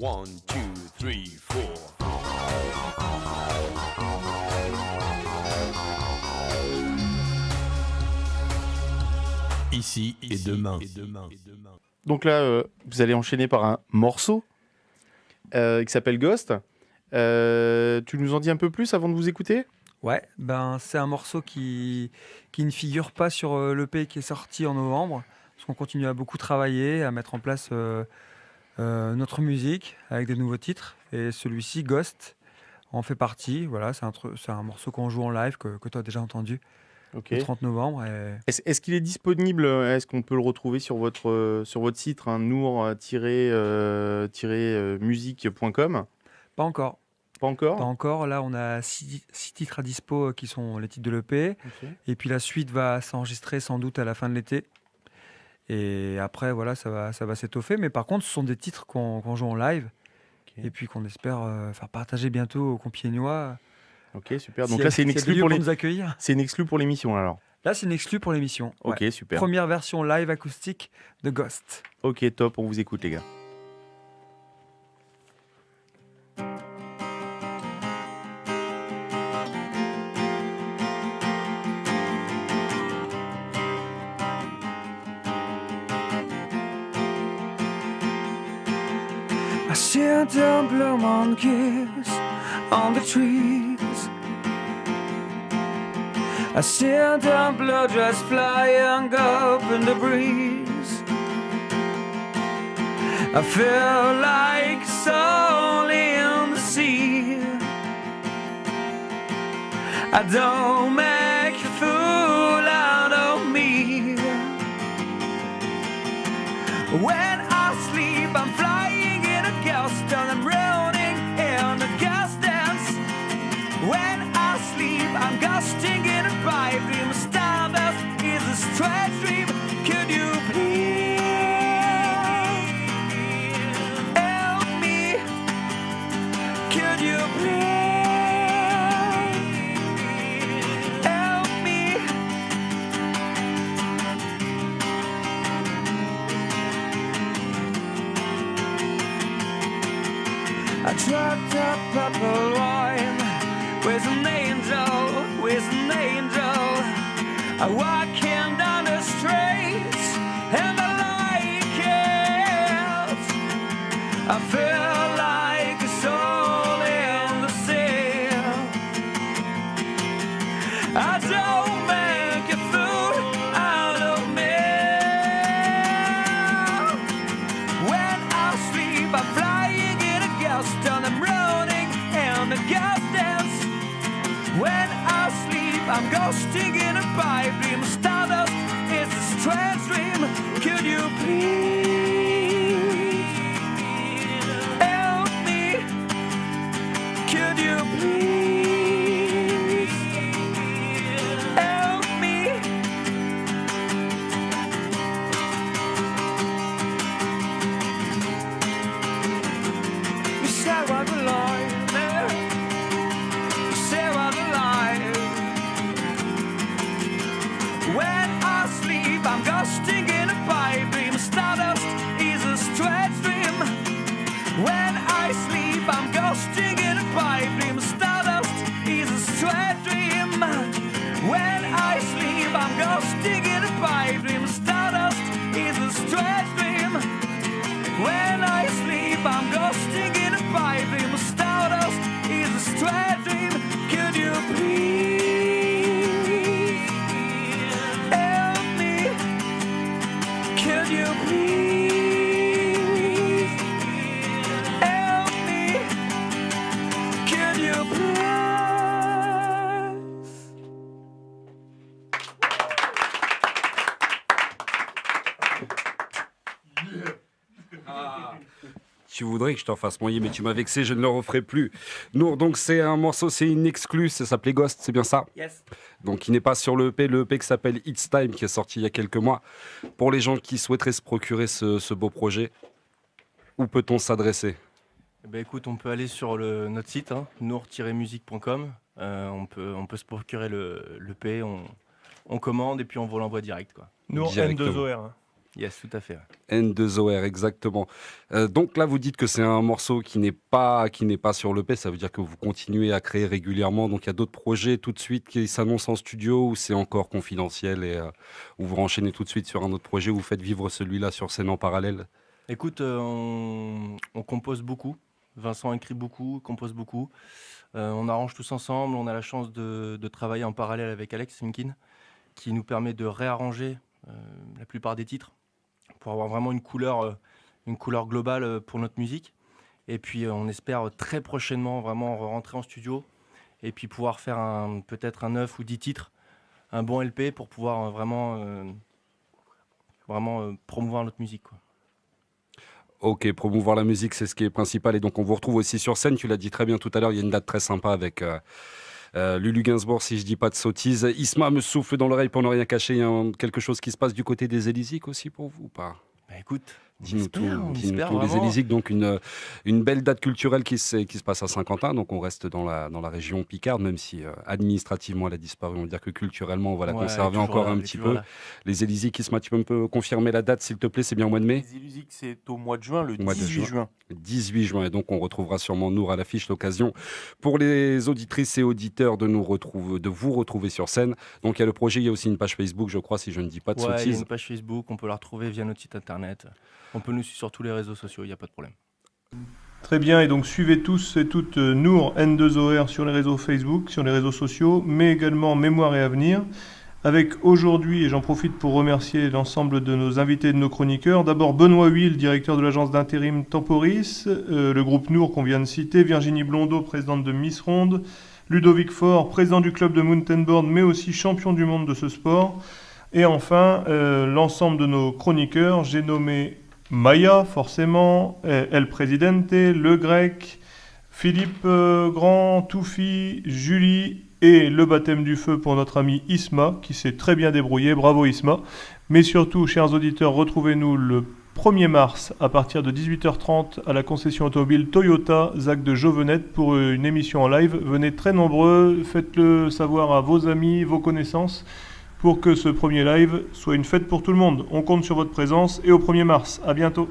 1, 2, 3, 4. Ici et demain. Donc là, vous allez enchaîner par un morceau qui s'appelle Ghost. Tu nous en dis un peu plus avant de vous écouter ? Ouais, ben c'est un morceau qui ne figure pas sur l'EP qui est sorti en novembre, parce qu'on continue à beaucoup travailler, à mettre en place notre musique avec des nouveaux titres. Et celui-ci, Ghost, en fait partie. Voilà, c'est un morceau qu'on joue en live, que tu as déjà entendu, Ok. le 30 novembre. Et... Est-ce qu'il est disponible ? Est-ce qu'on peut le retrouver sur votre site, hein, nour-musique.com ? Pas encore. Pas encore ? Pas encore. Là, on a 6 titres à dispo qui sont les titres de l'EP. Ok. Et puis la suite va s'enregistrer sans doute à la fin de l'été. Et après, voilà, ça va s'étoffer. Mais par contre, ce sont des titres qu'on joue en live. Ok. Et puis qu'on espère faire partager bientôt aux Compiègnois. Ok, super. Donc là, c'est une exclu exclue pour nous accueillir. C'est une exclue pour l'émission alors. Là, c'est une exclue pour l'émission. Ok, Ouais. super. Première version live acoustique de Ghost. Ok, top. On vous écoute, les gars. I see the blue monkeys on the trees. I see the blue just flying up in the breeze. I feel like a soul in the sea. I don't make a fool out of me. When I sleep, I'm flying in a ghost and I'm rolling in a ghost dance. When I sleep, I'm ghosting in a pipe dream. Stardust is a strange dream. Could you please help me? Could you please help me? I dropped a purple wine with an angel, with an angel. I walking down the streets and I like it. I feel like a soul in the sea. I don't make a fool out of me. When I sleep, I'm flying in a ghost and I'm running in a ghost dance. When I sleep, I'm ghosting in a pipe dream. Stardust is a strange dream. Could you please help me? Could you please help me? You said what the line there. You said what the line. When I sleep, I'm ghosting in a pipe dream. Stardust is a strange dream. When I sleep, I'm ghosting in a pipe dream. Stardust is a strange dream. When I sleep, I'm ghosting in a pipe dream. Stardust is a strange dream. When I sleep, I'm ghosting in a pipe dream. Stardust is a strange dream. Could you please help me? Could you please help me? Could you please? Tu voudrais que je t'en fasse moyer, mais tu m'as vexé, je ne le referai plus. Nour, donc c'est un morceau, c'est une exclue, ça s'appelait Ghost, c'est bien ça ? Yes. Donc il n'est pas sur le EP qui s'appelle It's Time, qui est sorti il y a quelques mois. Pour les gens qui souhaiteraient se procurer ce beau projet, où peut-on s'adresser ? Eh ben, écoute, on peut aller sur notre site, hein, nour-musique.com. On peut se procurer l'EP, on commande et puis on vous l'envoie direct, quoi. Nous, Directement. N2OR. Yes, tout à fait. N2OR, exactement. Donc là, vous dites que c'est un morceau qui n'est pas sur l'EP, ça veut dire que vous continuez à créer régulièrement. Donc il y a d'autres projets tout de suite qui s'annoncent en studio ou c'est encore confidentiel et où vous enchaînez tout de suite sur un autre projet, vous faites vivre celui-là sur scène en parallèle? Écoute, on compose beaucoup. Vincent écrit beaucoup, compose beaucoup. On arrange tous ensemble. On a la chance de travailler en parallèle avec Alex Simkin, qui nous permet de réarranger la plupart des titres pour avoir vraiment une couleur globale pour notre musique. Et puis on espère très prochainement vraiment rentrer en studio et puis pouvoir faire peut-être un 9 ou 10 titres, un bon LP pour pouvoir vraiment promouvoir notre musique, quoi. Ok, promouvoir la musique, c'est ce qui est principal. Et donc, on vous retrouve aussi sur scène. Tu l'as dit très bien tout à l'heure. Il y a une date très sympa avec Lulu Gainsbourg, si je dis pas de sottises. Isma me souffle dans l'oreille pour ne rien cacher. Il y a quelque chose qui se passe du côté des Élysées aussi pour vous ou pas? Bah écoute, Dis-nous tout, on espère les vraiment. Élysées, donc une belle date culturelle qui se passe à Saint-Quentin, donc on reste dans la région Picarde, même si administrativement elle a disparu, on va dire que culturellement on va la Ouais, conserver toujours encore là, un elle est petit toujours peu. là. Les Élysées, Kisma, tu peux me confirmer la date s'il te plaît, c'est bien au mois de mai? Les Illusiques, c'est au mois de juin, le Mois de 18 juin. 18 juin, et donc on retrouvera sûrement Nour à l'affiche, l'occasion pour les auditrices et auditeurs de vous retrouver sur scène. Donc il y a le projet, il y a aussi une page Facebook, je crois, si je ne dis pas de Ouais, il y a sottises. une page Facebook, on peut la retrouver via notre site internet. On peut nous suivre sur tous les réseaux sociaux, il n'y a pas de problème. Très bien, et donc suivez tous et toutes Nour N2OR sur les réseaux Facebook, sur les réseaux sociaux, mais également Mémoire et Avenir. Avec aujourd'hui, et j'en profite pour remercier l'ensemble de nos invités et de nos chroniqueurs, d'abord Benoît Huil, directeur de l'agence d'intérim Temporis, le groupe Nour qu'on vient de citer, Virginie Blondeau, présidente de Miss Ronde, Ludovic Faure, président du club de mountain board, mais aussi champion du monde de ce sport. Et enfin, l'ensemble de nos chroniqueurs, j'ai nommé Maya, forcément, El Presidente, Le Grec, Philippe Grand, Toufi, Julie et le baptême du feu pour notre ami Isma, qui s'est très bien débrouillé. Bravo Isma. Mais surtout, chers auditeurs, retrouvez-nous le 1er mars à partir de 18h30 à la concession automobile Toyota ZAC de Jovenette pour une émission en live. Venez très nombreux, faites-le savoir à vos amis, vos connaissances, pour que ce premier live soit une fête pour tout le monde. On compte sur votre présence et au 1er mars. À bientôt.